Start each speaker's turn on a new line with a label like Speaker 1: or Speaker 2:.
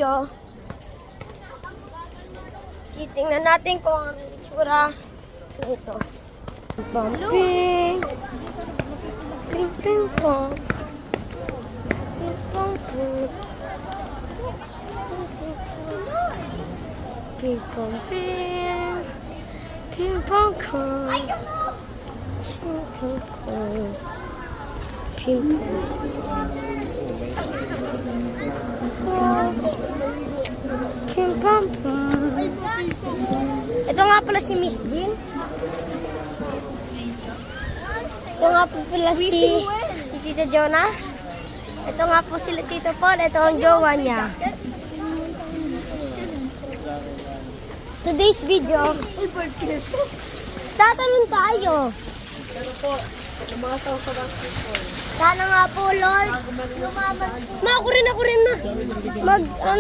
Speaker 1: video, titingnan natin kung ano yung itsura nito. Ping, ping, ping, pong. Ping, pong, pong. Ping, pong, ping. Ping, pong, pong. Ping, pong, pong. Ping, pong. Ping, pong, pong. Ito nga pala si Miss Jean. Ito nga po pala si Tita Jonah. Ito nga po sila Tito Paul. Ito ang jowa niya. Today's video, tatanong tayo. Sana nga po, Lord. Ako rin na.